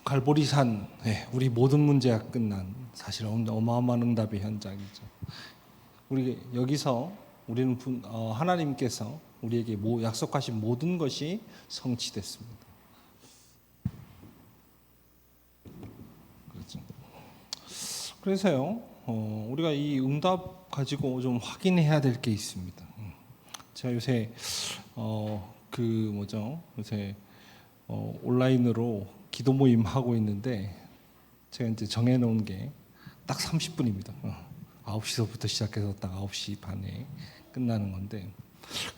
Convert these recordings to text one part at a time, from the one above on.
갈보리산, 우리 모든 문제가 끝난 사실 어마어마한 응답의 현장이죠. 우리 여기서 우리는 하나님께서 우리에게 약속하신 모든 것이 성취됐습니다. 그렇죠. 그래서요, 우리가 이 응답 가지고 좀 확인해야 될 게 있습니다. 제가 요새 요새 온라인으로 기도 모임 하고 있는데 제가 이제 정해놓은 게 딱 30분입니다. 9시서부터 시작해서 딱 9시 반에 끝나는 건데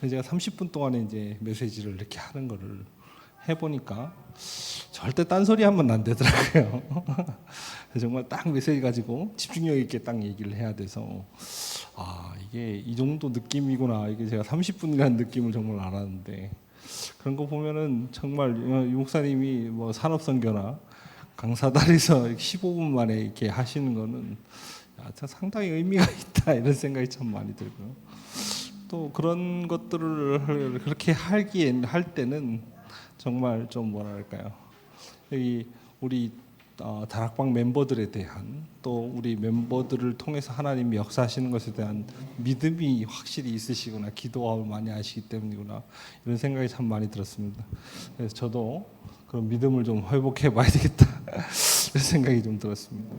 제가 30분 동안에 이제 메시지를 이렇게 하는 거를 해보니까 절대 딴소리 하면 안 되더라고요. 정말 딱 메시지 가지고 집중력 있게 딱 얘기를 해야 돼서 이게 이 정도 느낌이구나. 이게 제가 30분이라는 느낌을 정말 알았는데 그런 거 보면은 정말 유 목사님이 뭐 산업선교나 강사다리에서 15분 만에 이렇게 하시는 거는 상당히 의미가 있다 이런 생각이 참 많이 들고요. 또 그런 것들을 그렇게 할 때는 정말 좀 뭐랄까요, 여기 우리 다락방 멤버들에 대한 또 우리 멤버들을 통해서 하나님이 역사하시는 것에 대한 믿음이 확실히 있으시구나, 기도를 많이 하시기 때문이구나 이런 생각이 참 많이 들었습니다. 그래서 저도 그런 믿음을 좀 회복해 봐야 되겠다 이런 생각이 좀 들었습니다.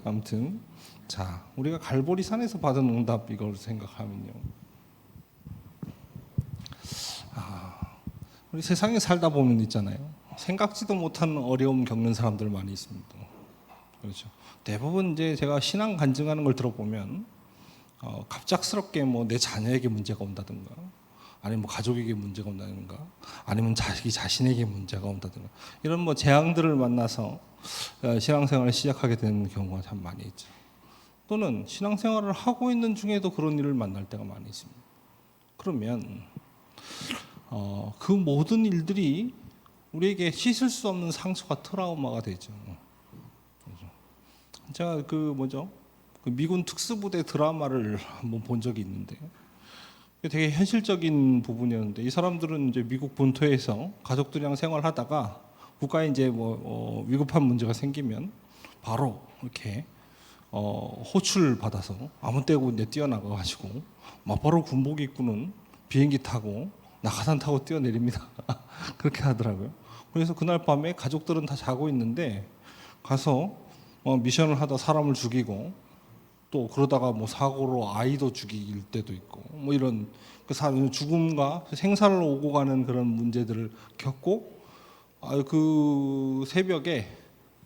아무튼 자, 우리가 갈보리산에서 받은 응답 이걸 생각하면요, 우리 세상에 살다 보면 있잖아요, 생각지도 못한 어려움 겪는 사람들 많이 있습니다. 그렇죠. 대부분 이제 제가 신앙 간증하는 걸 들어보면 갑작스럽게 뭐 내 자녀에게 문제가 온다든가, 아니면 뭐 가족에게 문제가 온다든가, 아니면 자기 자신에게 문제가 온다든가 이런 뭐 재앙들을 만나서 신앙생활을 시작하게 되는 경우가 참 많이 있죠. 또는 신앙생활을 하고 있는 중에도 그런 일을 만날 때가 많이 있습니다. 그러면 그 모든 일들이 우리에게 씻을 수 없는 상처가 트라우마가 되죠. 제가 그 미군 특수부대 드라마를 한번 본 적이 있는데 되게 현실적인 부분이었는데, 이 사람들은 이제 미국 본토에서 가족들이랑 생활하다가 국가에 이제 위급한 문제가 생기면 바로 이렇게 호출 받아서 아무 때고 이제 뛰어나가가지고 바로 군복 입고는 비행기 타고 낙하산 타고 뛰어내립니다. 그렇게 하더라고요. 그래서 그날 밤에 가족들은 다 자고 있는데 가서 미션을 하다 사람을 죽이고, 또 그러다가 뭐 사고로 아이도 죽일 때도 있고, 뭐 이런 죽음과 생사를 오고 가는 그런 문제들을 겪고, 그 새벽에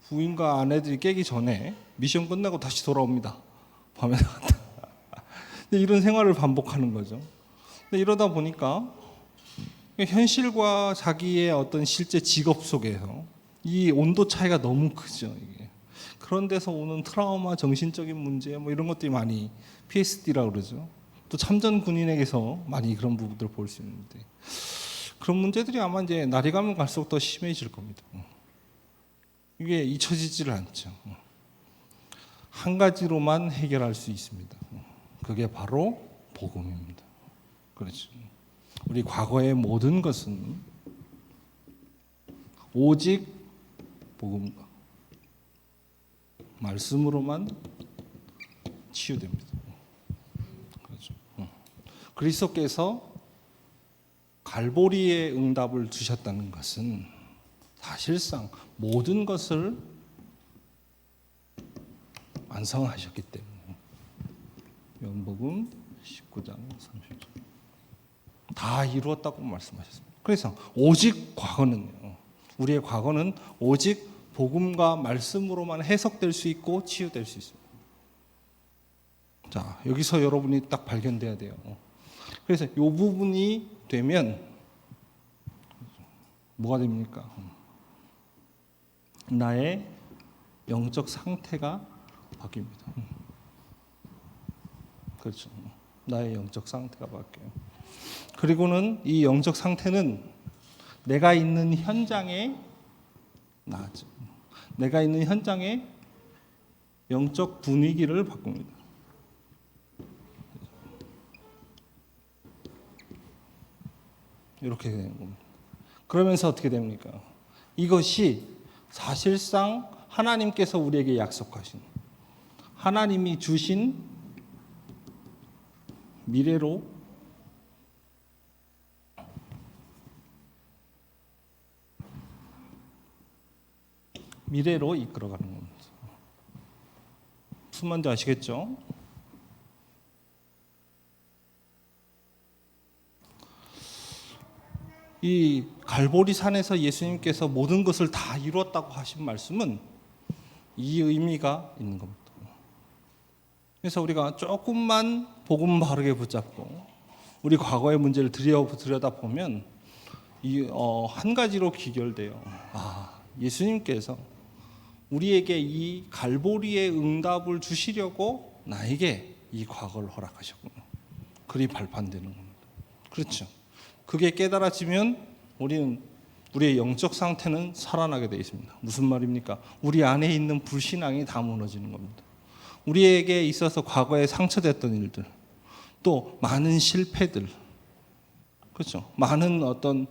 부인과 아내들이 깨기 전에 미션 끝나고 다시 돌아옵니다. 밤에 나갔다. 이런 생활을 반복하는 거죠. 근데 이러다 보니까 현실과 자기의 어떤 실제 직업 속에서 이 온도 차이가 너무 크죠. 이게. 그런 데서 오는 트라우마, 정신적인 문제 뭐 이런 것들이 많이 PTSD라고 그러죠. 또 참전 군인에게서 많이 그런 부분들을 볼 수 있는데, 그런 문제들이 아마 이제 날이 가면 갈수록 더 심해질 겁니다. 이게 잊혀지지를 않죠. 한 가지로만 해결할 수 있습니다. 그게 바로 복음입니다. 그렇죠. 우리 과거의 모든 것은 오직 복음과 말씀으로만 치유됩니다. 그렇죠. 그리스도께서 갈보리의 응답을 주셨다는 것은 사실상 모든 것을 완성하셨기 때문에, 요한복음 19장 30절 다 이루었다고 말씀하셨습니다. 그래서 오직 과거는요, 우리의 과거는 오직 복음과 말씀으로만 해석될 수 있고 치유될 수 있습니다. 자, 여기서 여러분이 딱 발견돼야 돼요. 그래서 이 부분이 되면 뭐가 됩니까? 나의 영적 상태가 바뀝니다. 그렇죠. 나의 영적 상태가 바뀌어요. 그리고는 이 영적 상태는 내가 있는 현장에 나아져. 내가 있는 현장의 영적 분위기를 바꿉니다. 이렇게 되는 겁니다. 그러면서 어떻게 됩니까? 이것이 사실상 하나님께서 우리에게 약속하신, 하나님이 주신 미래로 이끌어가는 겁니다. 무슨 말인지 아시겠죠? 이 갈보리 산에서 예수님께서 모든 것을 다 이루었다고 하신 말씀은 이 의미가 있는 겁니다. 그래서 우리가 조금만 복음 바르게 붙잡고 우리 과거의 문제를 들여다보면 한 가지로 귀결돼요. 예수님께서 우리에게 이 갈보리의 응답을 주시려고 나에게 이 과거를 허락하셨구나. 그리 발판되는 겁니다. 그렇죠. 그게 깨달아지면 우리는 우리의 영적 상태는 살아나게 되어 있습니다. 무슨 말입니까? 우리 안에 있는 불신앙이 다 무너지는 겁니다. 우리에게 있어서 과거에 상처됐던 일들, 또 많은 실패들, 그렇죠? 많은 어떤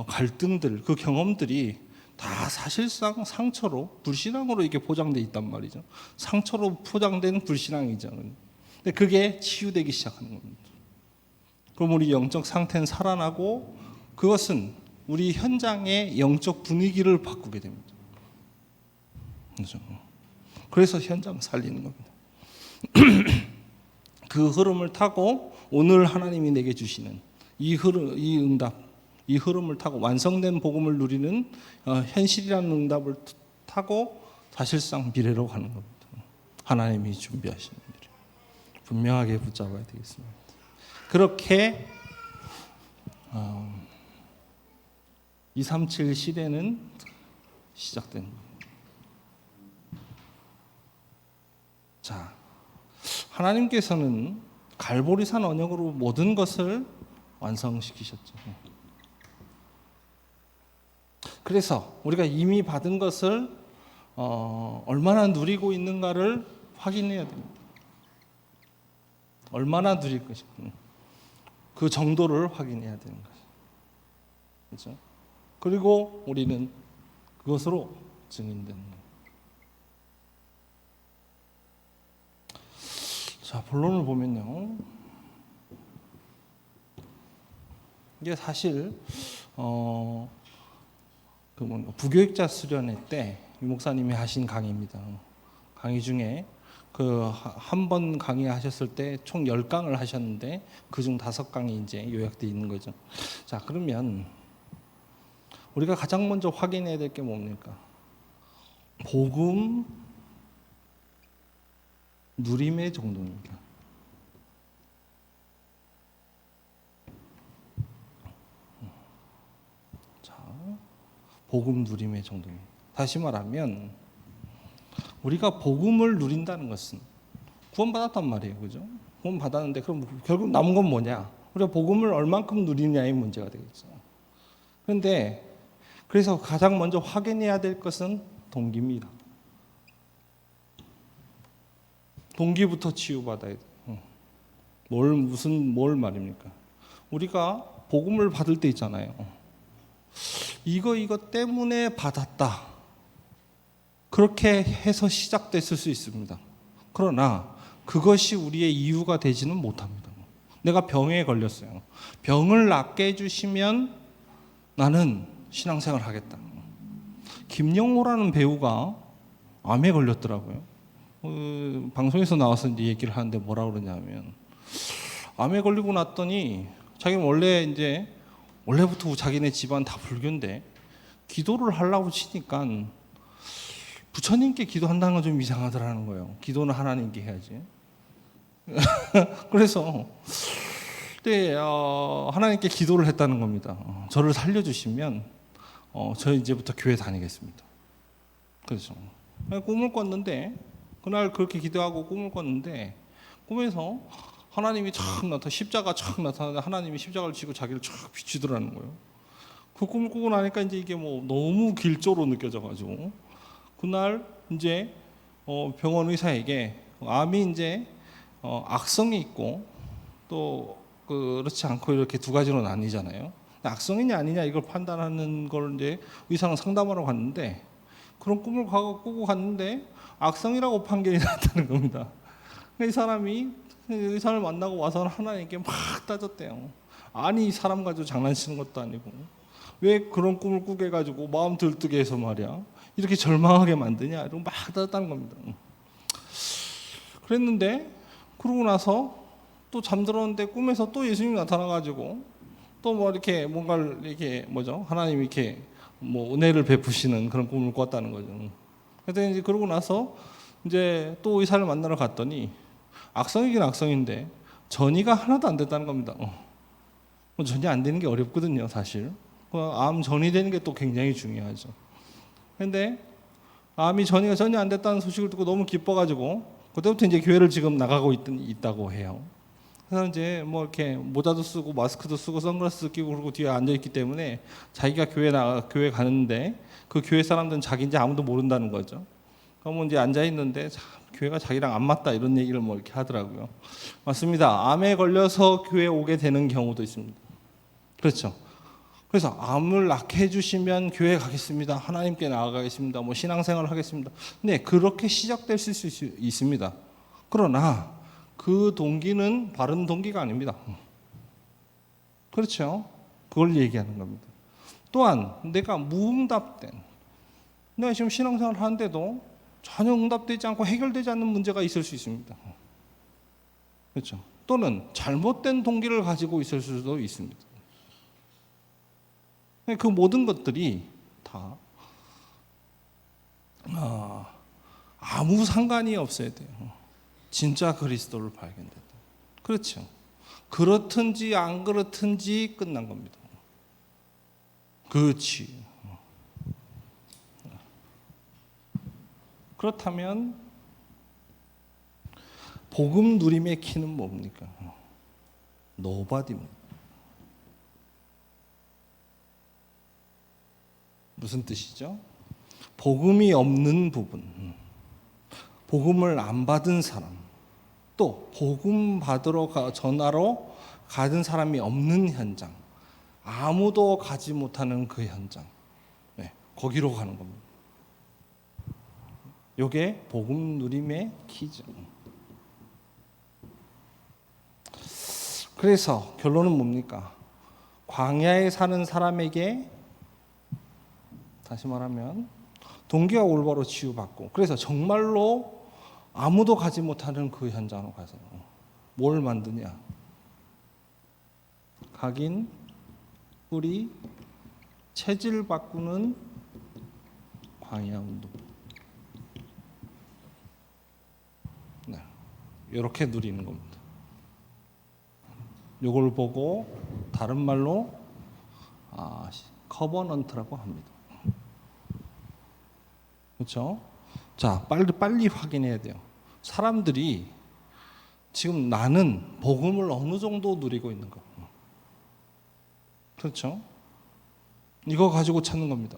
갈등들, 그 경험들이 다 사실상 상처로, 불신앙으로 이게 포장되어 있단 말이죠. 상처로 포장된 불신앙이죠. 근데 그게 치유되기 시작하는 겁니다. 그럼 우리 영적 상태는 살아나고 그것은 우리 현장의 영적 분위기를 바꾸게 됩니다. 그렇죠? 그래서 현장 살리는 겁니다. 그 흐름을 타고 오늘 하나님이 내게 주시는 이 응답, 이 흐름을 타고 완성된 복음을 누리는 현실이라는 응답을 타고 사실상 미래로 가는 겁니다. 하나님이 준비하신 미래. 분명하게 붙잡아야 되겠습니다. 그렇게 237 시대는 시작된 겁니다. 자, 하나님께서는 갈보리산 언약으로 모든 것을 완성시키셨죠. 그래서 우리가 이미 받은 것을 얼마나 누리고 있는가를 확인해야 됩니다. 얼마나 누릴 것인가. 그 정도를 확인해야 되는 거죠. 그렇죠? 그리고 우리는 그것으로 증인되는 거예요. 자, 본론을 보면요. 이게 사실 부교육자 수련회 때 유 목사님이 하신 강의입니다. 강의 중에 한 번 강의하셨을 때 총 10강을 하셨는데 그중 5강이 이제 요약되어 있는 거죠. 자, 그러면 우리가 가장 먼저 확인해야 될 게 뭡니까? 복음 누림의 정도입니다. 자, 복음 누림의 정도입니다. 다시 말하면 우리가 복음을 누린다는 것은 구원받았단 말이에요. 그죠? 구원 받았는데 그럼 결국 남은 건 뭐냐? 우리가 복음을 얼만큼 누리냐의 문제가 되겠죠. 그런데 그래서 가장 먼저 확인해야 될 것은 동기입니다. 동기부터 치유받아야 돼요. 뭘 말입니까? 우리가 복음을 받을 때 있잖아요. 이거 때문에 받았다. 그렇게 해서 시작됐을 수 있습니다. 그러나 그것이 우리의 이유가 되지는 못합니다. 내가 병에 걸렸어요. 병을 낫게 해주시면 나는 신앙생활 하겠다. 김영호라는 배우가 암에 걸렸더라고요. 방송에서 나와서 이제 얘기를 하는데 뭐라 그러냐면 암에 걸리고 났더니 자기는 원래부터 자기네 집안 다 불교인데 기도를 하려고 치니까 부처님께 기도한다는 건 좀 이상하더라는 거예요. 기도는 하나님께 해야지. 그래서 그때 하나님께 기도를 했다는 겁니다. 저를 살려주시면 저 이제부터 교회 다니겠습니다. 그렇죠. 꿈을 꿨는데 그날 그렇게 기도하고 꿈을 꿨는데 꿈에서 하나님이 십자가 착 나타나는데 하나님이 십자가를 지고 자기를 쫙 비추더라는 거예요. 그 꿈을 꾸고 나니까 이제 이게 너무 길조로 느껴져가지고 그날 이제 병원 의사에게 암이 이제 악성이 있고 또 그렇지 않고 이렇게 두 가지로 나뉘잖아요. 악성이냐 아니냐 이걸 판단하는 걸 이제 의사는 상담하러 갔는데 그런 꿈을 꾸고 갔는데 악성이라고 판결이 났다는 겁니다. 이 사람이 의사를 만나고 와서 하나님께 막 따졌대요. 아니 이 사람 가지고 장난치는 것도 아니고 왜 그런 꿈을 꾸게 해가지고 마음 들뜨게 해서 말이야 이렇게 절망하게 만드냐 이러고 막 따졌다는 겁니다. 그랬는데 그러고 나서 또 잠들었는데 꿈에서 또 예수님이 나타나가지고 또 뭐 이렇게 뭔가를 이렇게 뭐죠 하나님 이렇게 뭐 은혜를 베푸시는 그런 꿈을 꿨다는 거죠. 그래서 이제 그러고 나서 이제 또 의사를 만나러 갔더니 악성이긴 악성인데 전이가 하나도 안 됐다는 겁니다. 전이 안 되는 게 어렵거든요, 사실. 암 전이 되는 게 또 굉장히 중요하죠. 그런데 암이 전이 안 됐다는 소식을 듣고 너무 기뻐가지고 그때부터 이제 교회를 지금 나가고 있다고 해요. 그래서 이제 뭐 이렇게 모자도 쓰고 마스크도 쓰고 선글라스 끼고 그러고 뒤에 앉아 있기 때문에 자기가 교회 가는데 그 교회 사람들은 자기인지 아무도 모른다는 거죠. 그러면 이제 앉아 있는데 교회가 자기랑 안 맞다 이런 얘기를 뭐 이렇게 하더라고요. 맞습니다. 암에 걸려서 교회 오게 되는 경우도 있습니다. 그렇죠. 그래서 암을 낫게 해주시면 교회 가겠습니다. 하나님께 나아가겠습니다. 뭐 신앙생활을 하겠습니다. 네, 그렇게 시작될 수 있습니다. 그러나 그 동기는 바른 동기가 아닙니다. 그렇죠. 그걸 얘기하는 겁니다. 또한 내가 무응답된, 내가 지금 신앙생활을 하는데도 전혀 응답되지 않고 해결되지 않는 문제가 있을 수 있습니다. 그렇죠. 또는 잘못된 동기를 가지고 있을 수도 있습니다. 그 모든 것들이 다 아무 상관이 없어야 돼요. 진짜 그리스도를 발견된다. 그렇죠. 그렇든지 안 그렇든지 끝난 겁니다. 그렇지. 그렇다면 복음 누림의 키는 뭡니까? 노바디입니다. 무슨 뜻이죠? 복음이 없는 부분, 복음을 안 받은 사람, 또 복음 받으러 전하러 가는 사람이 없는 현장, 아무도 가지 못하는 그 현장, 네, 거기로 가는 겁니다. 이게 복음 누림의 키죠. 그래서 결론은 뭡니까? 광야에 사는 사람에게 다시 말하면 동기가 올바로 치유받고 그래서 정말로 아무도 가지 못하는 그 현장으로 가서 뭘 만드냐? 각인, 뿌리, 체질 바꾸는 광야 운동. 네, 이렇게 누리는 겁니다. 이걸 보고 다른 말로 커버넌트라고 합니다. 그렇죠? 자, 빨리 확인해야 돼요. 사람들이 지금 나는 복음을 어느 정도 누리고 있는가? 그렇죠? 이거 가지고 찾는 겁니다.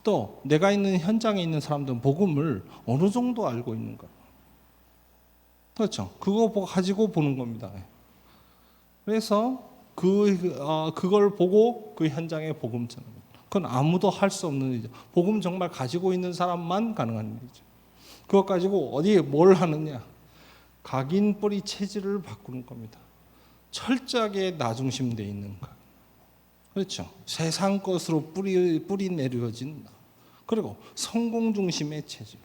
또 내가 있는 현장에 있는 사람들은 복음을 어느 정도 알고 있는가? 그렇죠? 그거 가지고 보는 겁니다. 그래서 그걸 보고 그 현장에 복음 전하는 거예요. 그건 아무도 할 수 없는 일이죠. 복음 정말 가지고 있는 사람만 가능한 일이죠. 그것 가지고 어디에 뭘 하느냐? 각인 뿌리 체질을 바꾸는 겁니다. 철저하게 나 중심되어 있는 것. 그렇죠. 세상 것으로 뿌리 내려진 나. 그리고 성공 중심의 체질.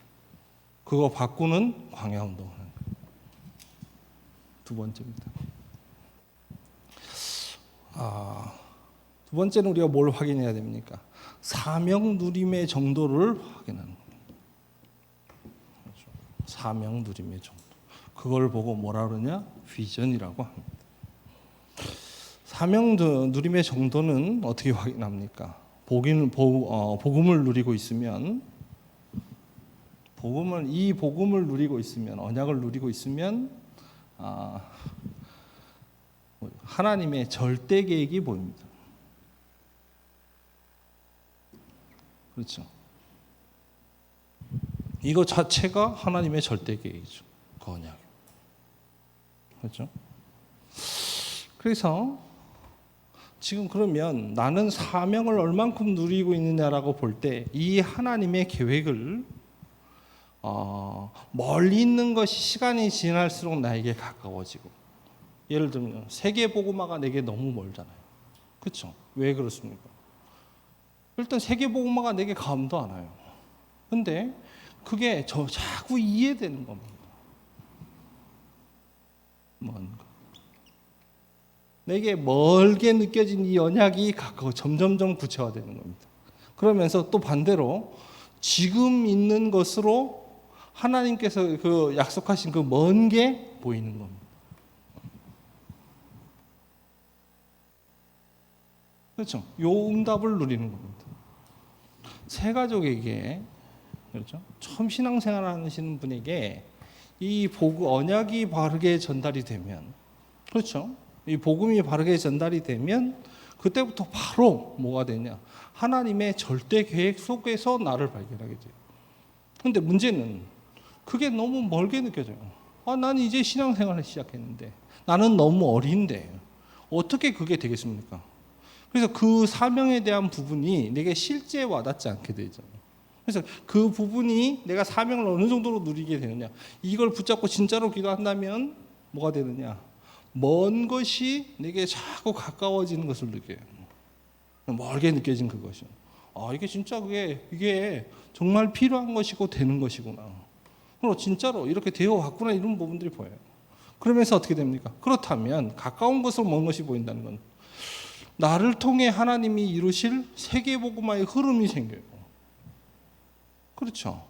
그거 바꾸는 광야 운동을 하는 거예요. 두 번째입니다. 두 번째는 우리가 뭘 확인해야 됩니까? 사명 누림의 정도를 확인하는 거예요. 그렇죠. 사명 누림의 정도. 그걸 보고 뭐라 그러냐? 비전이라고 합니다. 사명 누림의 정도는 어떻게 확인합니까? 복음을 누리고 있으면 복음을 누리고 있으면 언약을 누리고 있으면 하나님의 절대 계획이 보입니다. 그렇죠. 이거 자체가 하나님의 절대 계획이죠. 그 언약. 그렇죠. 그래서 지금 그러면 나는 사명을 얼만큼 누리고 있느냐라고 볼 때 이 하나님의 계획을 멀리 있는 것이 시간이 지날수록 나에게 가까워지고, 예를 들면 세계 복음화가 내게 너무 멀잖아요. 그렇죠? 왜 그렇습니까? 일단 세계 복음화가 내게 감도 안 와요. 근데 그게 자꾸 이해되는 겁니다. 뭔가 내게 멀게 느껴진 이 언약이 점점점 구체화되는 겁니다. 그러면서 또 반대로 지금 있는 것으로 하나님께서 그 약속하신 그 먼 게 보이는 겁니다. 그렇죠? 요 응답을 누리는 겁니다. 새 가족에게, 그렇죠? 처음 신앙생활 하시는 분에게 이 언약이 바르게 전달이 되면, 그렇죠? 이 복음이 바르게 전달이 되면 그때부터 바로 뭐가 되냐? 하나님의 절대 계획 속에서 나를 발견하게 돼요. 그런데 문제는 그게 너무 멀게 느껴져요. 나는 이제 신앙생활을 시작했는데, 나는 너무 어린데 어떻게 그게 되겠습니까? 그래서 그 사명에 대한 부분이 내게 실제 와닿지 않게 되죠. 그래서 그 부분이 내가 사명을 어느 정도로 누리게 되느냐, 이걸 붙잡고 진짜로 기도한다면 뭐가 되느냐, 먼 것이 내게 자꾸 가까워지는 것을 느껴요. 멀게 느껴진 그것이, 이게 진짜 이게 정말 필요한 것이고 되는 것이구나, 그리고 진짜로 이렇게 되어 왔구나, 이런 부분들이 보여요. 그러면서 어떻게 됩니까? 그렇다면 가까운 것으로 먼 것이 보인다는 건 나를 통해 하나님이 이루실 세계복음화의 흐름이 생겨요. 그렇죠?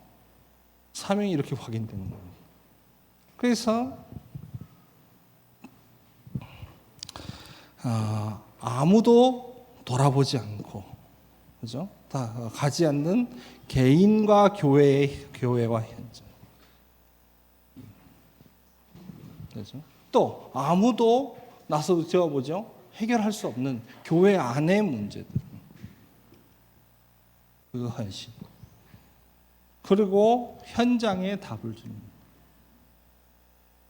사명이 이렇게 확인되는 겁니다. 그래서 아무도 돌아보지 않고, 그죠? 다 가지 않는 개인과 교회와 현장. 그죠? 또 아무도 나서 제가 뭐죠? 해결할 수 없는 교회 안의 문제들, 그 헌신. 그리고 현장에 답을 줍니다.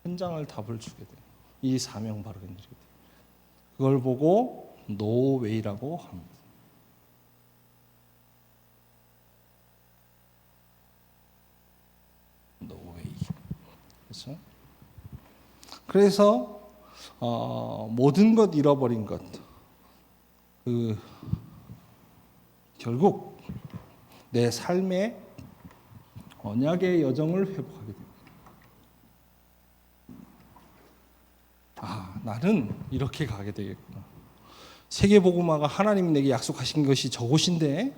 현장을 답을 주게 돼요. 이 사명 바르게 누리게 돼요. 그걸 보고 노웨이라고 합니다. 노웨이. 그렇죠? 그래서 모든 것 잃어버린 것, 결국 내 삶의 언약의 여정을 회복하게 됩니다. 나는 이렇게 가게 되겠구나. 세계복음화가 하나님이 내게 약속하신 것이 저곳인데,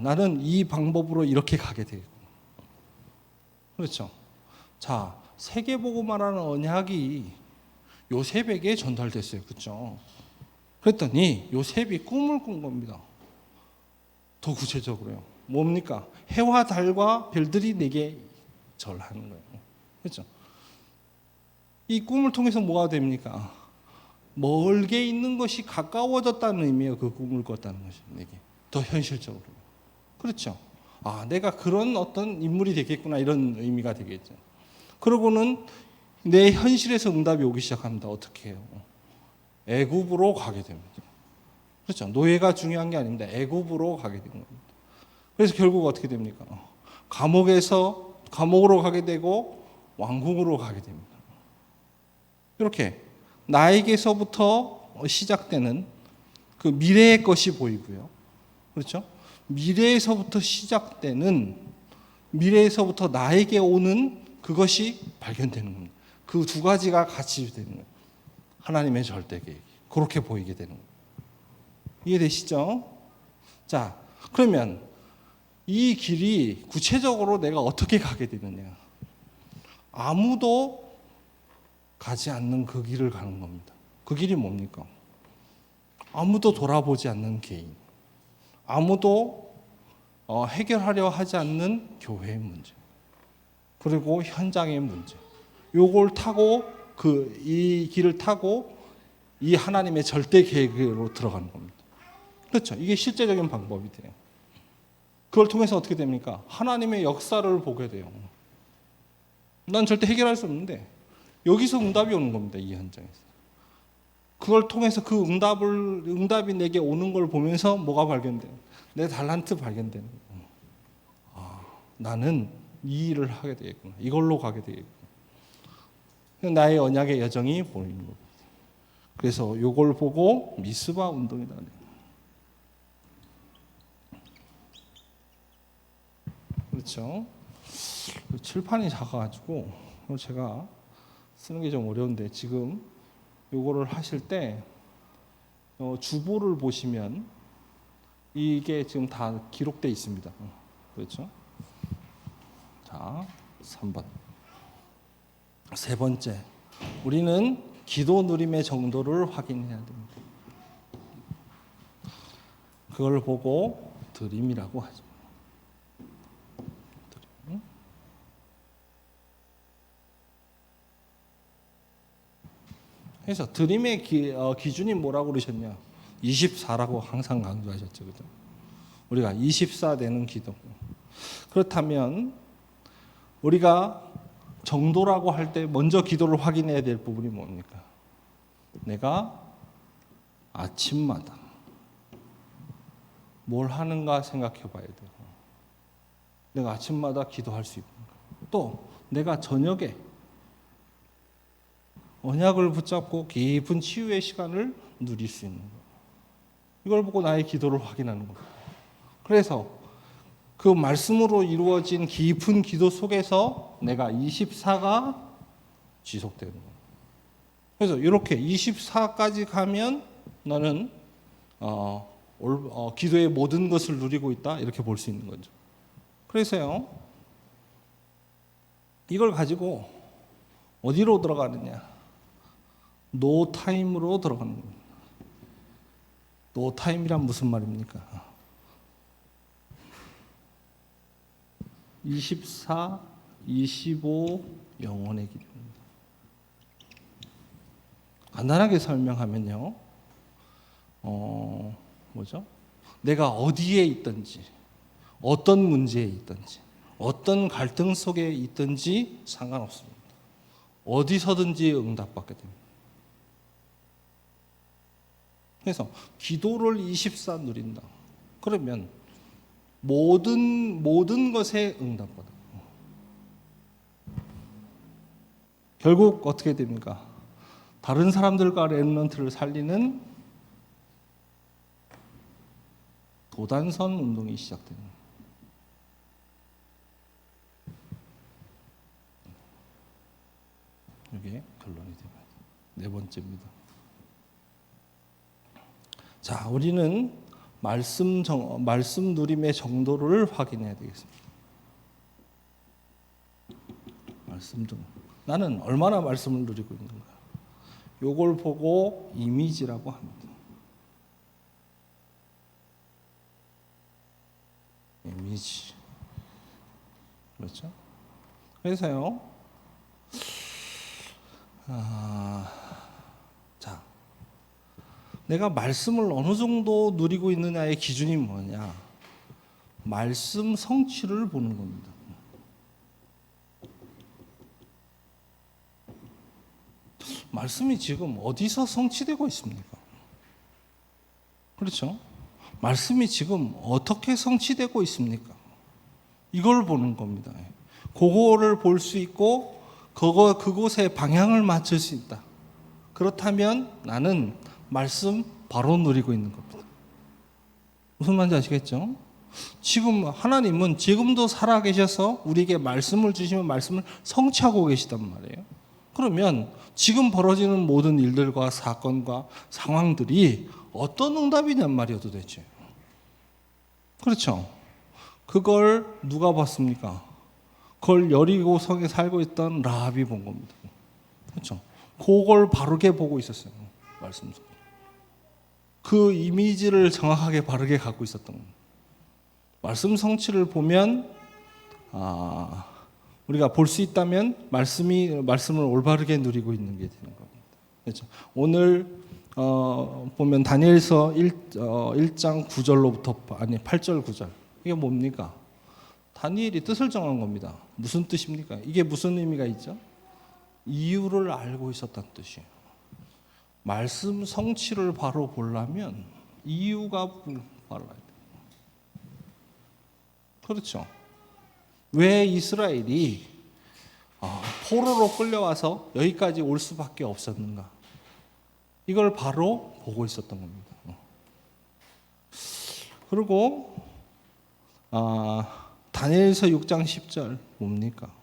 나는 이 방법으로 이렇게 가게 되겠구나. 그렇죠? 자, 세계복음화라는 언약이 요셉에게 전달됐어요. 그렇죠? 그랬더니 요셉이 꿈을 꾼 겁니다. 더 구체적으로요. 뭡니까? 해와 달과 별들이 내게 절하는 거예요. 그렇죠? 이 꿈을 통해서 뭐가 됩니까? 멀게 있는 것이 가까워졌다는 의미예요. 그 꿈을 꿨다는 것이 내게 더 현실적으로. 그렇죠? 내가 그런 어떤 인물이 되겠구나, 이런 의미가 되겠죠. 그러고는 내 현실에서 응답이 오기 시작합니다. 어떻게 해요? 애굽으로 가게 됩니다. 그렇죠? 노예가 중요한 게 아닙니다. 애굽으로 가게 되는 겁니다. 그래서 결국 어떻게 됩니까? 감옥으로 가게 되고 왕궁으로 가게 됩니다. 이렇게 나에게서부터 시작되는 그 미래의 것이 보이고요. 그렇죠? 미래에서부터 나에게 오는 그것이 발견되는 겁니다. 그 두 가지가 같이 되는 거예요. 하나님의 절대 계획이 그렇게 보이게 되는 거예요. 이해되시죠? 자, 그러면 이 길이 구체적으로 내가 어떻게 가게 되느냐? 아무도 가지 않는 그 길을 가는 겁니다. 그 길이 뭡니까? 아무도 돌아보지 않는 개인, 아무도 해결하려 하지 않는 교회의 문제, 그리고 현장의 문제. 요걸 타고 이 길을 타고 이 하나님의 절대 계획으로 들어가는 겁니다. 그렇죠? 이게 실제적인 방법이 돼요. 그걸 통해서 어떻게 됩니까? 하나님의 역사를 보게 돼요. 난 절대 해결할 수 없는데 여기서 응답이 오는 겁니다. 이 현장에서. 그걸 통해서 그 응답이 내게 오는 걸 보면서 뭐가 발견돼요? 내 달란트 발견되는 거예요. 나는 이 일을 하게 되겠구나. 이걸로 가게 되겠구나. 나의 언약의 여정이 보이는 거예요. 그래서 이걸 보고 미스바 운동이다. 그렇죠? 칠판이 작아가지고 제가 쓰는 게 좀 어려운데 지금 요거를 하실 때 주보를 보시면 이게 지금 다 기록되어 있습니다. 그렇죠? 자, 3번. 세 번째, 우리는 기도 누림의 정도를 확인해야 됩니다. 그걸 보고 드림이라고 하죠. 드림. 그래서 드림의 기준이 뭐라고 그러셨냐? 24라고 항상 강조하셨죠. 그죠? 우리가 24 되는 기도. 그렇다면 우리가 정도라고 할 때 먼저 기도를 확인해야 될 부분이 뭡니까? 내가 아침마다 뭘 하는가 생각해 봐야 돼요. 내가 아침마다 기도할 수 있는가? 또 내가 저녁에 언약을 붙잡고 깊은 치유의 시간을 누릴 수 있는 거. 이걸 보고 나의 기도를 확인하는 거예요. 그래서 그 말씀으로 이루어진 깊은 기도 속에서 내가 24가 지속되는 거예요. 그래서 이렇게 24까지 가면 나는 기도의 모든 것을 누리고 있다 이렇게 볼 수 있는 거죠. 그래서요, 이걸 가지고 어디로 들어가느냐? 노타임으로 들어가는 겁니다. 노타임이란 무슨 말입니까? 24, 25 영혼의 기도입니다. 간단하게 설명하면요, 뭐죠? 내가 어디에 있든지, 어떤 문제에 있든지, 어떤 갈등 속에 있든지 상관없습니다. 어디서든지 응답받게 됩니다. 그래서 기도를 24 누린다. 그러면 모든 것에 응답받아. 결국 어떻게 됩니까? 다른 사람들과 렘넌트를 살리는 도단선 운동이 시작되는 거예요. 이게 결론이 됩니다. 네 번째입니다. 자, 우리는 말씀 누림의 정도를 확인해야 되겠습니다. 말씀 중 나는 얼마나 말씀을 누리고 있는가? 요걸 보고 이미지라고 합니다. 이미지. 그렇죠? 그래서요. 자, 내가 말씀을 어느 정도 누리고 있느냐의 기준이 뭐냐? 말씀 성취를 보는 겁니다. 말씀이 지금 어디서 성취되고 있습니까? 그렇죠? 말씀이 지금 어떻게 성취되고 있습니까? 이걸 보는 겁니다. 그거를 볼 수 있고 그곳에 방향을 맞출 수 있다. 그렇다면 나는 말씀 바로 누리고 있는 겁니다. 무슨 말인지 아시겠죠? 지금 하나님은 지금도 살아계셔서 우리에게 말씀을 주시면 말씀을 성취하고 계시단 말이에요. 그러면 지금 벌어지는 모든 일들과 사건과 상황들이 어떤 응답이냔 말이에요, 도대체. 그렇죠? 그걸 누가 봤습니까? 그걸 여리고성에 살고 있던 라합이 본 겁니다. 그렇죠? 그걸 바르게 보고 있었어요. 말씀 속에. 그 이미지를 정확하게 바르게 갖고 있었던 겁니다. 말씀 성취를 보면 우리가 볼 수 있다면 말씀을 올바르게 누리고 있는 게 되는 겁니다. 그렇죠? 오늘 보면 다니엘서 1장 9절로부터 8절 9절 이게 뭡니까? 다니엘이 뜻을 정한 겁니다. 무슨 뜻입니까? 이게 무슨 의미가 있죠? 이유를 알고 있었다는 뜻이에요. 말씀 성취를 바로 보려면 이유가 발라야 돼요. 그렇죠. 왜 이스라엘이 포로로 끌려와서 여기까지 올 수밖에 없었는가? 이걸 바로 보고 있었던 겁니다. 그리고 다니엘서 6장 10절 뭡니까?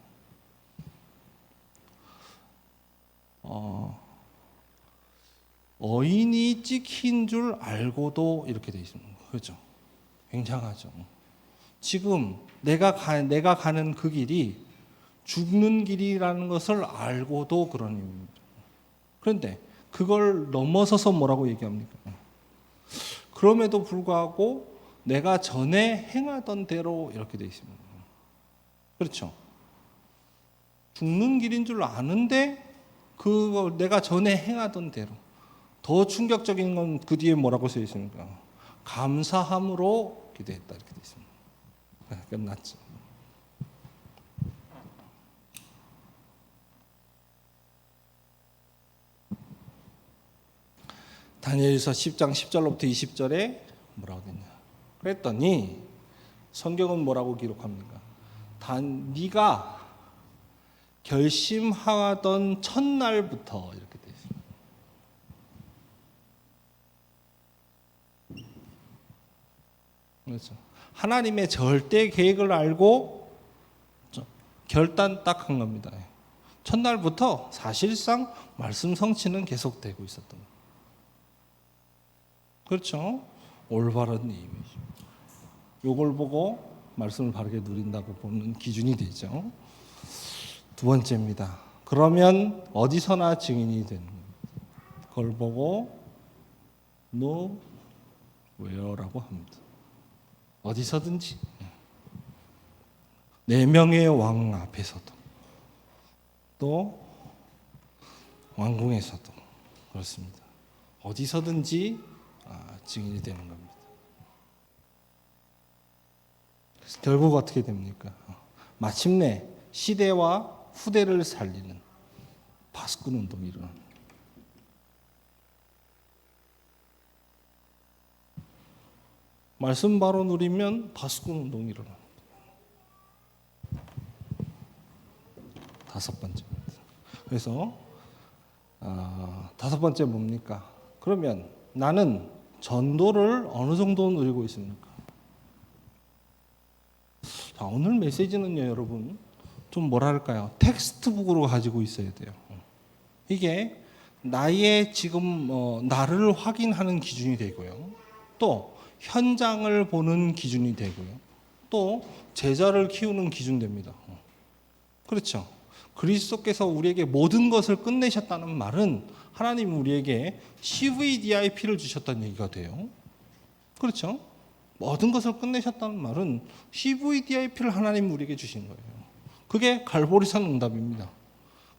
어인이 찍힌 줄 알고도 이렇게 돼 있습니다. 그렇죠? 굉장하죠. 지금 내가 가는 그 길이 죽는 길이라는 것을 알고도 그런 의미입니다. 그런데 그걸 넘어서서 뭐라고 얘기합니까? 그럼에도 불구하고 내가 전에 행하던 대로 이렇게 돼 있습니다. 그렇죠? 죽는 길인 줄 아는데 그거 내가 전에 행하던 대로. 더 충격적인 건 그 뒤에 뭐라고 써 있습니까? 감사함으로 기도했다 이렇게 돼 있습니다. 끝났죠. 다니엘서 10장 10절로부터 20절에 뭐라고 되냐? 그랬더니 성경은 뭐라고 기록합니까? 네가 결심하던 첫날부터 이렇게 돼 있습니다. 그렇죠. 하나님의 절대 계획을 알고 결단 딱 한 겁니다. 첫날부터 사실상 말씀 성취는 계속되고 있었던 거예요. 그렇죠. 올바른 의미죠. 요걸 보고 말씀을 바르게 누린다고 보는 기준이 되죠. 두 번째입니다. 그러면 어디서나 증인이 되는 겁니다. 그걸 보고 no where라고 합니다. 어디서든지 4명의 왕 앞에서도 또 왕궁에서도 그렇습니다. 어디서든지 증인이 되는 겁니다. 그래서 결국 어떻게 됩니까? 마침내 시대와 후대를 살리는 파수꾼 운동이 일어납니다. 말씀 바로 누리면 파수꾼 운동이 일어납니다. 다섯 번째입니다. 그래서 다섯 번째 뭡니까? 그러면 나는 전도를 어느 정도 누리고 있습니까? 자, 오늘 메시지는요, 여러분, 좀 뭐랄까요? 텍스트북으로 가지고 있어야 돼요. 이게 나의 지금 나를 확인하는 기준이 되고요. 또 현장을 보는 기준이 되고요. 또 제자를 키우는 기준 됩니다. 그렇죠? 그리스도께서 우리에게 모든 것을 끝내셨다는 말은 하나님이 우리에게 CVDIP를 주셨다는 얘기가 돼요. 그렇죠? 모든 것을 끝내셨다는 말은 CVDIP를 하나님이 우리에게 주신 거예요. 그게 갈보리산 응답입니다.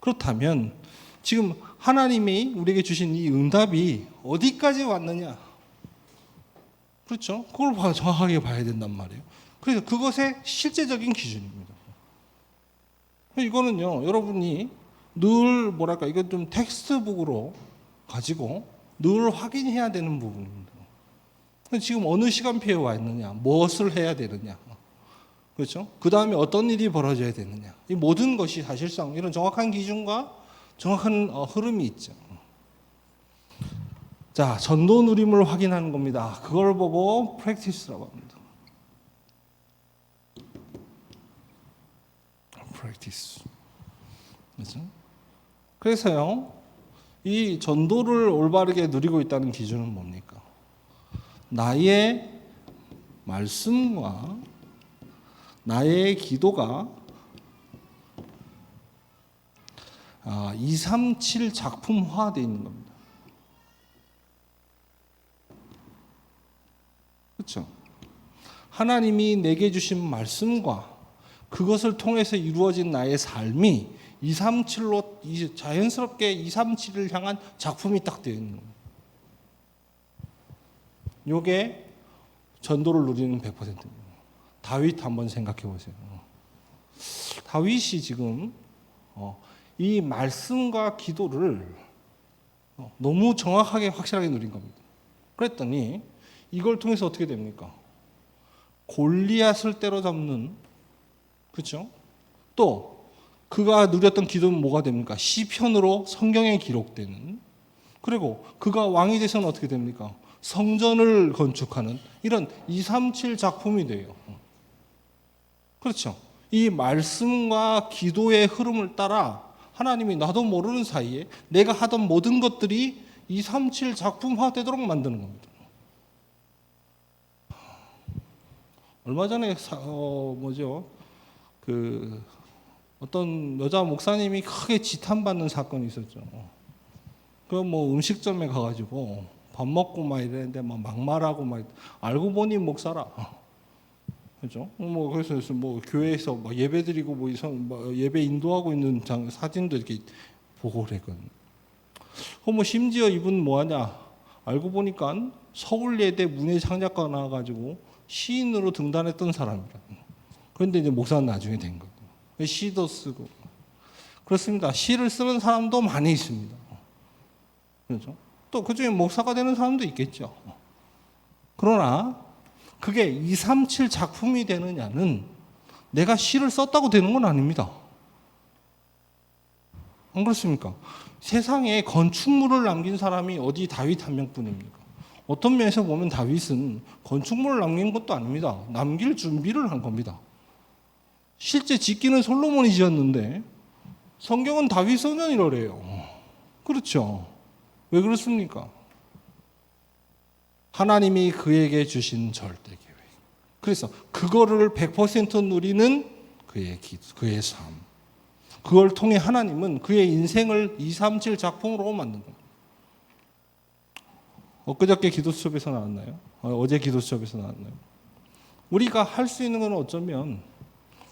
그렇다면 지금 하나님이 우리에게 주신 이 응답이 어디까지 왔느냐? 그렇죠? 그걸 정확하게 봐야 된단 말이에요. 그래서 그것의 실제적인 기준입니다. 이거는요, 여러분이 늘 뭐랄까, 이건 좀 텍스트북으로 가지고 늘 확인해야 되는 부분입니다. 지금 어느 시간표에 와 있느냐, 무엇을 해야 되느냐, 그렇죠? 그 다음에 어떤 일이 벌어져야 되느냐, 이 모든 것이 사실상 이런 정확한 기준과 정확한 흐름이 있죠. 자, 전도 누림을 확인하는 겁니다. 그걸 보고 프랙티스라고 합니다. 프랙티스. 그렇죠? 그래서요, 이 전도를 올바르게 누리고 있다는 기준은 뭡니까? 나의 말씀과 나의 기도가 237 작품화되어 있는 겁니다. 그렇죠? 하나님이 내게 주신 말씀과 그것을 통해서 이루어진 나의 삶이 237로 자연스럽게 237을 향한 작품이 딱 되어 있는 겁니다. 이게 전도를 누리는 100%입니다. 다윗 한번 생각해 보세요. 다윗이 지금 이 말씀과 기도를 너무 정확하게 확실하게 누린 겁니다. 그랬더니 이걸 통해서 어떻게 됩니까? 골리앗을 때려잡는, 그렇죠? 또 그가 누렸던 기도는 뭐가 됩니까? 시편으로 성경에 기록되는, 그리고 그가 왕이 돼서는 어떻게 됩니까? 성전을 건축하는 이런 237 작품이 돼요. 그렇죠? 이 말씀과 기도의 흐름을 따라 하나님이 나도 모르는 사이에 내가 하던 모든 것들이 237 작품화 되도록 만드는 겁니다. 얼마 전에 어떤 여자 목사님이 크게 지탄받는 사건이 있었죠. 그 음식점에 가가지고 밥 먹고 막 이랬는데 막 막말하고 막 알고 보니 목사라. 그죠? 그래서 교회에서 막 예배드리고 예배 인도하고 있는 사진도 이렇게 보고 그랬거든요. 심지어 이분 뭐하냐? 알고 보니까 서울예대 문예창작과 나와가지고 시인으로 등단했던 사람이라. 그런데 이제 목사는 나중에 된 거예요. 시도 쓰고. 그렇습니다. 시를 쓰는 사람도 많이 있습니다. 그렇죠? 또 그중에 목사가 되는 사람도 있겠죠. 그러나 그게 237 작품이 되느냐는 내가 시를 썼다고 되는 건 아닙니다. 안 그렇습니까? 세상에 건축물을 남긴 사람이 어디 다윗 한 명뿐입니까? 어떤 면에서 보면 다윗은 건축물을 남긴 것도 아닙니다. 남길 준비를 한 겁니다. 실제 짓기는 솔로몬이 지었는데 성경은 다윗 소년이래요. 그렇죠? 왜 그렇습니까? 하나님이 그에게 주신 절대 계획. 그래서 그거를 100% 누리는 그의 삶. 그걸 통해 하나님은 그의 인생을 237 작품으로 만든 겁니다. 엊그저께 기도 수업에서 나왔나요? 어제 기도 수업에서 나왔나요? 우리가 할 수 있는 건 어쩌면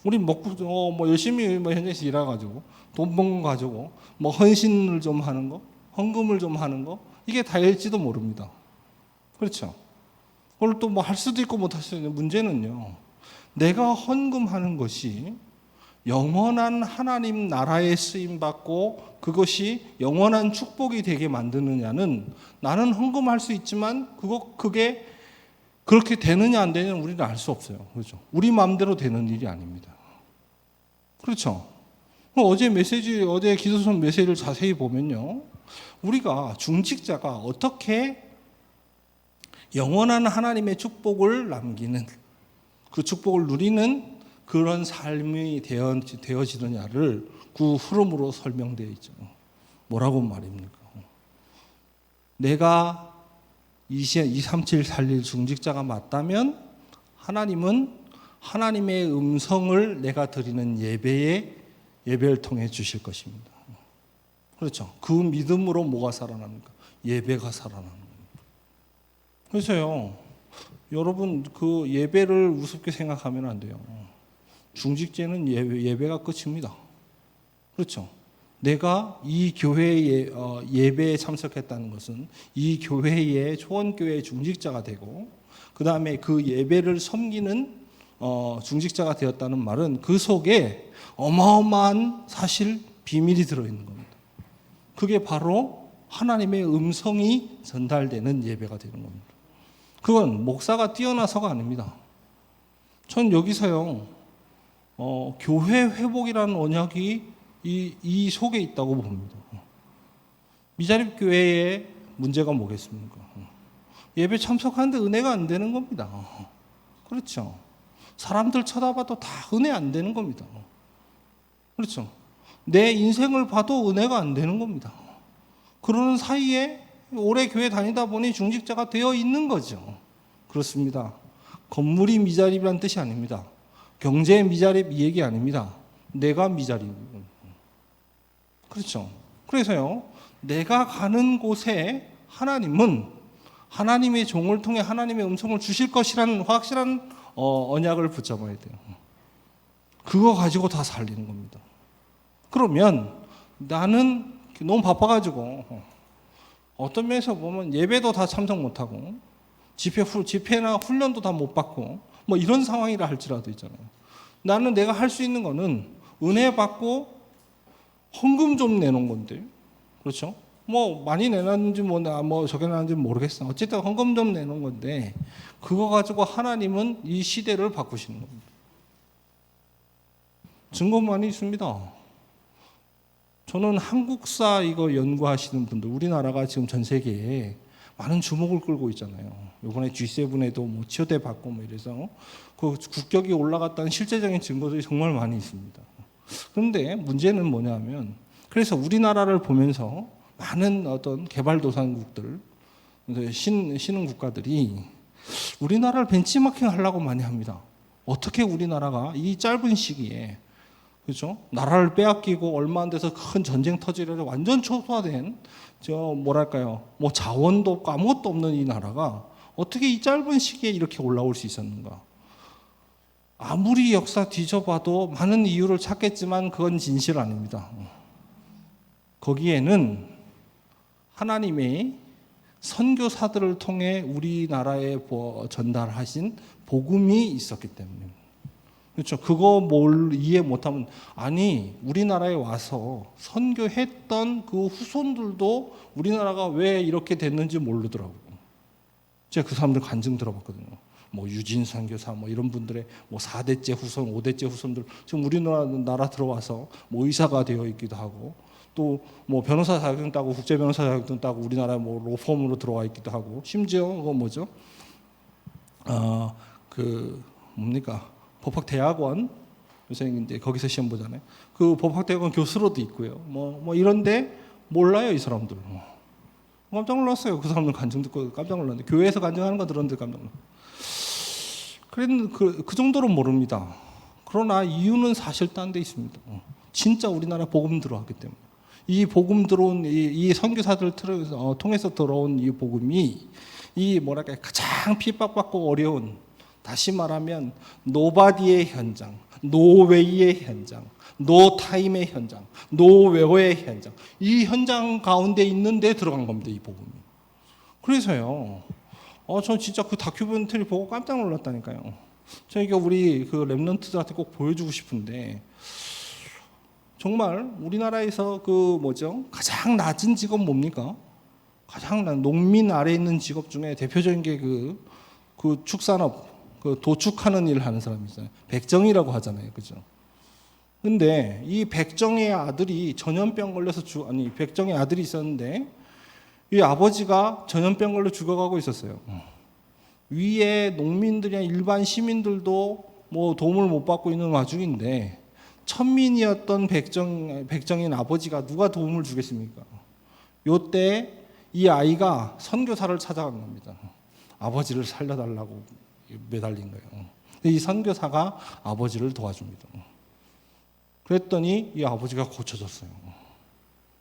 우리 열심히 현장에서 일해가지고 돈 번 거 가지고 헌신을 좀 하는 거, 헌금을 좀 하는 거, 이게 다일지도 모릅니다. 그렇죠? 그걸 또 할 수도 있고 못 할 수도 있는 문제는요. 내가 헌금하는 것이 영원한 하나님 나라에 쓰임 받고 그것이 영원한 축복이 되게 만드느냐는 나는 헌금할 수 있지만 그게 그렇게 되느냐 안 되느냐는 우리는 알 수 없어요. 그렇죠? 우리 마음대로 되는 일이 아닙니다. 그렇죠? 어제 기도선 메시지를 자세히 보면요. 우리가 중직자가 어떻게 영원한 하나님의 축복을 남기는, 그 축복을 누리는 그런 삶이 되어지느냐를 그 흐름으로 설명되어 있죠. 뭐라고 말입니까? 내가 237 살릴 중직자가 맞다면 하나님은 하나님의 음성을 내가 드리는 예배를 통해 주실 것입니다. 그렇죠. 그 믿음으로 뭐가 살아납니까? 예배가 살아나는 겁니다. 그래서요, 여러분 그 예배를 우습게 생각하면 안 돼요. 중직제는 예배가 끝입니다. 그렇죠. 내가 이 교회의 예배에 참석했다는 것은 이 교회의 초원교회 중직자가 되고 그 다음에 그 예배를 섬기는 중직자가 되었다는 말은 그 속에 어마어마한 사실 비밀이 들어있는 겁니다. 그게 바로 하나님의 음성이 전달되는 예배가 되는 겁니다. 그건 목사가 뛰어나서가 아닙니다. 전 여기서요, 교회 회복이라는 언약이 이 속에 있다고 봅니다. 미자립 교회의 문제가 뭐겠습니까? 예배 참석하는데 은혜가 안 되는 겁니다. 그렇죠. 사람들 쳐다봐도 다 은혜 안 되는 겁니다. 그렇죠. 내 인생을 봐도 은혜가 안 되는 겁니다. 그러는 사이에 오래 교회 다니다 보니 중직자가 되어 있는 거죠. 그렇습니다. 건물이 미자립이라는 뜻이 아닙니다. 경제의 미자립 이 얘기 아닙니다. 내가 미자립. 그렇죠. 그래서요, 내가 가는 곳에 하나님은 하나님의 종을 통해 하나님의 음성을 주실 것이라는 확실한 언약을 붙잡아야 돼요. 그거 가지고 다 살리는 겁니다. 그러면 나는 너무 바빠가지고 어떤 면에서 보면 예배도 다 참석 못하고 집회나 훈련도 다 못 받고 이런 상황이라 할지라도 있잖아요. 나는 내가 할 수 있는 거는 은혜 받고 헌금 좀 내놓은 건데, 그렇죠? 뭐 많이 내놨는지 뭐 적게 내놨는지 모르겠어. 어쨌든 헌금 좀 내놓은 건데 그거 가지고 하나님은 이 시대를 바꾸시는 겁니다. 증거만이 있습니다. 저는 한국사 이거 연구하시는 분들, 우리나라가 지금 전 세계에 많은 주목을 끌고 있잖아요. 이번에 G7에도 뭐 치료대 받고 뭐 이래서 그 국격이 올라갔다는 실제적인 증거들이 정말 많이 있습니다. 그런데 문제는 뭐냐면, 그래서 우리나라를 보면서 많은 어떤 개발도상국들, 신흥 국가들이 우리나라를 벤치마킹 하려고 많이 합니다. 어떻게 우리나라가 이 짧은 시기에, 그렇죠? 나라를 빼앗기고 얼마 안 돼서 큰 전쟁 터지려고 완전 초토화된 뭐 자원도 없고 아무것도 없는 이 나라가 어떻게 이 짧은 시기에 이렇게 올라올 수 있었는가? 아무리 역사 뒤져봐도 많은 이유를 찾겠지만 그건 진실 아닙니다. 거기에는 하나님의 선교사들을 통해 우리나라에 전달하신 복음이 있었기 때문입니다. 그렇죠. 그거 뭘 이해 못하면, 아니 우리나라에 와서 선교했던 그 후손들도 우리나라가 왜 이렇게 됐는지 모르더라고요. 제가 그 사람들 간증 들어봤거든요. 뭐 유진 선교사 뭐 이런 분들의 뭐 4대째 후손, 5대째 후손들 지금 우리나라 들어와서 뭐 의사가 되어 있기도 하고, 또 뭐 변호사 자격증 따고 국제 변호사 자격증 따고 우리나라 뭐 로펌으로 들어와 있기도 하고, 심지어 그거 뭐죠? 뭡니까? 법학대학원 교수님인데 거기서 시험 보잖아요. 그 법학대학원 교수로도 있고요. 뭐 이런데 몰라요 이 사람들. 깜짝 놀랐어요. 그 사람들 간증 듣고 깜짝 놀랐는데, 교회에서 간증하는 거 들었는데 깜짝 놀랐어요. 그랬는데 그 정도로 모릅니다. 그러나 이유는 사실 딴 데 있습니다. 진짜 우리나라 복음 들어왔기 때문에. 이 복음 들어온 이 선교사들 통해서 들어온 이 복음이 이 뭐랄까 가장 핍박받고 어려운, 다시 말하면 노바디의 현장, 노웨이의 현장, 노타임의 현장, 노웨어의 현장, 이 현장 가운데 있는 데 들어간 겁니다, 이 복음이. 그래서요, 전 진짜 그 다큐멘터리 보고 깜짝 놀랐다니까요. 저희가 우리 그 랩런트들한테 꼭 보여주고 싶은데, 정말 우리나라에서 가장 낮은 직업 뭡니까? 가장 농민 아래에 있는 직업 중에 대표적인 게 그 축산업, 그 도축하는 일을 하는 사람이 있어요. 백정이라고 하잖아요, 그죠? 근데 이 백정의 아들이 전염병 걸려서 백정의 아들이 있었는데 이 아버지가 전염병 걸려 죽어가고 있었어요. 위에 농민들이나 일반 시민들도 뭐 도움을 못 받고 있는 와중인데, 천민이었던 백정인 아버지가 누가 도움을 주겠습니까? 요때 이 아이가 선교사를 찾아간 겁니다. 아버지를 살려달라고 매달린 거예요. 이 선교사가 아버지를 도와줍니다. 그랬더니 이 아버지가 고쳐졌어요.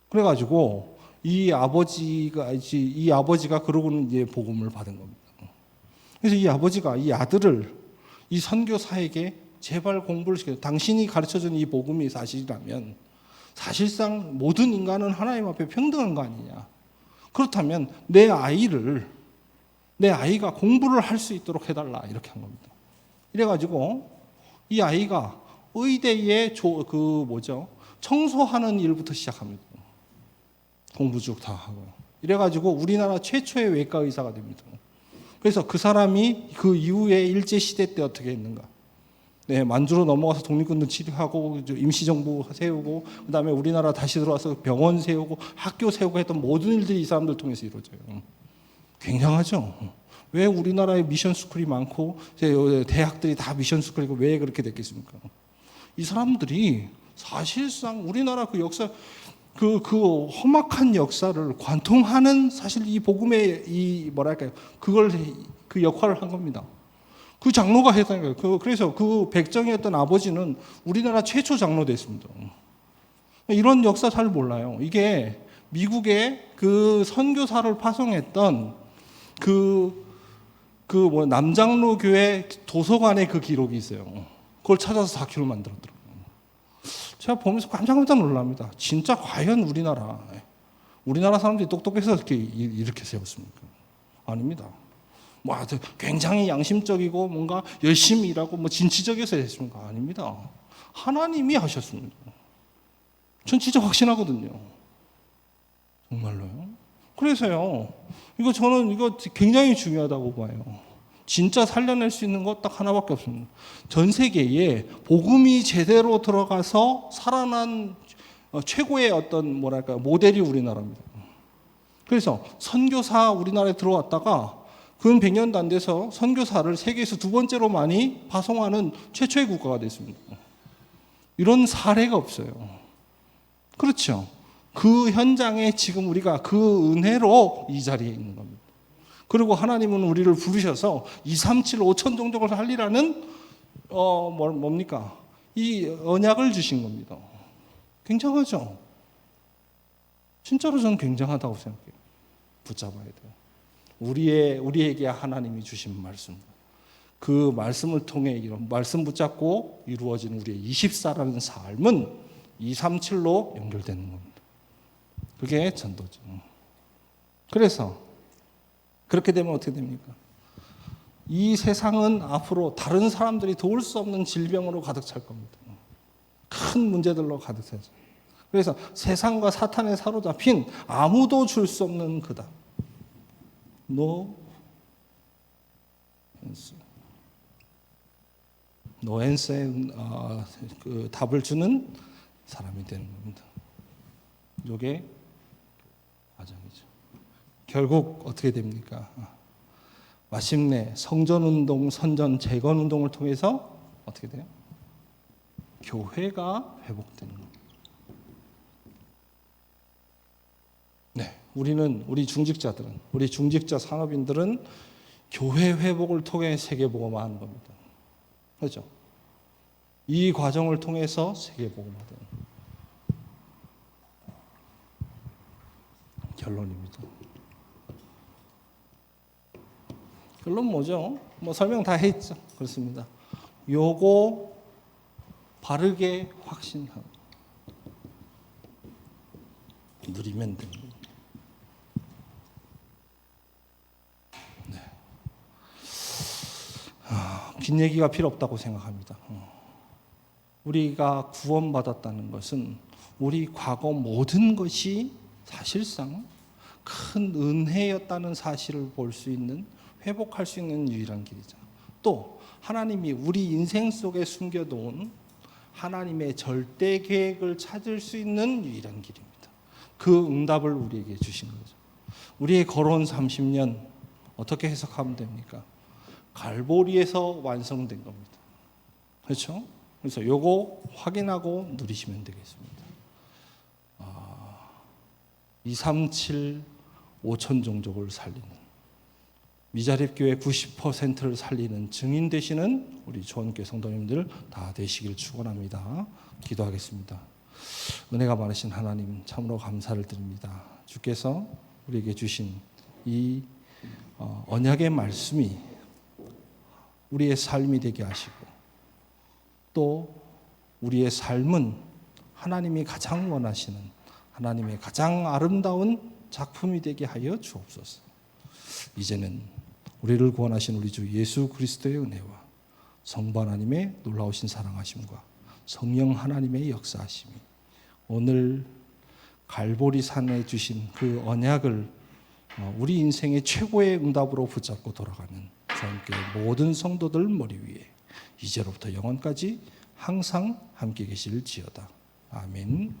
그래가지고 이 아버지가 그러고는 이제 복음을 받은 겁니다. 그래서 이 아버지가 이 아들을 이 선교사에게 제발 공부를 시켜요. 당신이 가르쳐준 이 복음이 사실이라면 사실상 모든 인간은 하나님 앞에 평등한 거 아니냐. 그렇다면 내 아이가 공부를 할 수 있도록 해달라, 이렇게 한 겁니다. 이래가지고 이 아이가 의대에 청소하는 일부터 시작합니다. 공부 쭉 다 하고요. 이래가지고 우리나라 최초의 외과 의사가 됩니다. 그래서 그 사람이 그 이후에 일제시대 때 어떻게 했는가. 네, 만주로 넘어가서 독립군들 치료하고 임시정부 세우고, 그 다음에 우리나라 다시 들어와서 병원 세우고 학교 세우고 했던 모든 일들이 이 사람들 통해서 이루어져요. 굉장하죠. 왜 우리나라에 미션 스쿨이 많고 대학들이 다 미션 스쿨이고 왜 그렇게 됐겠습니까? 이 사람들이 사실상 우리나라 그 역사, 그 험악한 역사를 관통하는, 사실 이 복음의 그 역할을 한 겁니다. 그 장로가 했다는 거예요. 그래서 그 백정이었던 아버지는 우리나라 최초 장로 됐습니다. 이런 역사 잘 몰라요. 이게 미국에 그 선교사를 파송했던 남장로 교회 도서관에 그 기록이 있어요. 그걸 찾아서 다큐를 만들었더라고요. 제가 보면서 깜짝 놀랍니다. 진짜 과연 우리나라 사람들이 똑똑해서 이렇게 세웠습니까? 아닙니다. 뭐 굉장히 양심적이고 뭔가 열심히 일하고 뭐 진취적이어서 했습니까? 아닙니다. 하나님이 하셨습니다. 전 진짜 확신하거든요. 정말로요. 그래서요. 저는 이거 굉장히 중요하다고 봐요. 진짜 살려낼 수 있는 것 딱 하나밖에 없습니다. 전 세계에 복음이 제대로 들어가서 살아난 최고의 어떤 모델이 우리나라입니다. 그래서 선교사 우리나라에 들어왔다가 근 100년도 안 돼서 선교사를 세계에서 두 번째로 많이 파송하는 최초의 국가가 됐습니다. 이런 사례가 없어요. 그렇죠. 그 현장에 지금 우리가 그 은혜로 이 자리에 있는 겁니다. 그리고 하나님은 우리를 부르셔서 237, 5천 종족을 살리라는 뭡니까? 이 언약을 주신 겁니다. 굉장하죠? 진짜로 저는 굉장하다고 생각해요. 붙잡아야 돼요. 우리에게 하나님이 주신 말씀. 그 말씀을 통해 이런 말씀 붙잡고 이루어진 우리의 24라는 삶은 237로 연결되는 겁니다. 그게 전도죠. 그래서 그렇게 되면 어떻게 됩니까? 이 세상은 앞으로 다른 사람들이 도울 수 없는 질병으로 가득 찰 겁니다. 큰 문제들로 가득 차죠. 그래서 세상과 사탄에 사로잡힌 아무도 줄 수 없는 그 답. 노 앤서의 그 답을 주는 사람이 되는 겁니다. 이게 과정이죠. 결국 어떻게 됩니까? 마침내 성전운동, 선전, 재건운동을 통해서 어떻게 돼요? 교회가 회복되는 겁니다. 네, 우리 중직자들은, 우리 중직자 산업인들은 교회 회복을 통해 세계복음화하는 겁니다. 그렇죠? 이 과정을 통해서 세계복음화되는 결론입니다. 결론 뭐죠? 설명 다 했죠. 그렇습니다. 요거 바르게 확신하고 누리면 됩니다. 네. 긴 얘기가 필요 없다고 생각합니다. 우리가 구원받았다는 것은 우리 과거 모든 것이 사실상 큰 은혜였다는 사실을 볼 수 있는, 회복할 수 있는 유일한 길이죠. 또 하나님이 우리 인생 속에 숨겨놓은 하나님의 절대 계획을 찾을 수 있는 유일한 길입니다. 그 응답을 우리에게 주신 거죠. 우리의 걸어온 30년 어떻게 해석하면 됩니까? 갈보리에서 완성된 겁니다. 그렇죠? 그래서 요거 확인하고 누리시면 되겠습니다. 237, 5천 종족을 살리는, 미자립교회 90%를 살리는 증인 되시는 우리 조원교회 성도님들 다 되시길 축원합니다. 기도하겠습니다. 은혜가 많으신 하나님 참으로 감사를 드립니다. 주께서 우리에게 주신 이 언약의 말씀이 우리의 삶이 되게 하시고, 또 우리의 삶은 하나님이 가장 원하시는, 하나님의 가장 아름다운 작품이 되게 하여 주옵소서. 이제는 우리를 구원하신 우리 주 예수 그리스도의 은혜와 성부 하나님의 놀라우신 사랑하심과 성령 하나님의 역사하심이 오늘 갈보리산에 주신 그 언약을 우리 인생의 최고의 응답으로 붙잡고 돌아가는 주님께 모든 성도들 머리 위에 이제로부터 영원까지 항상 함께 계실지어다. 아멘.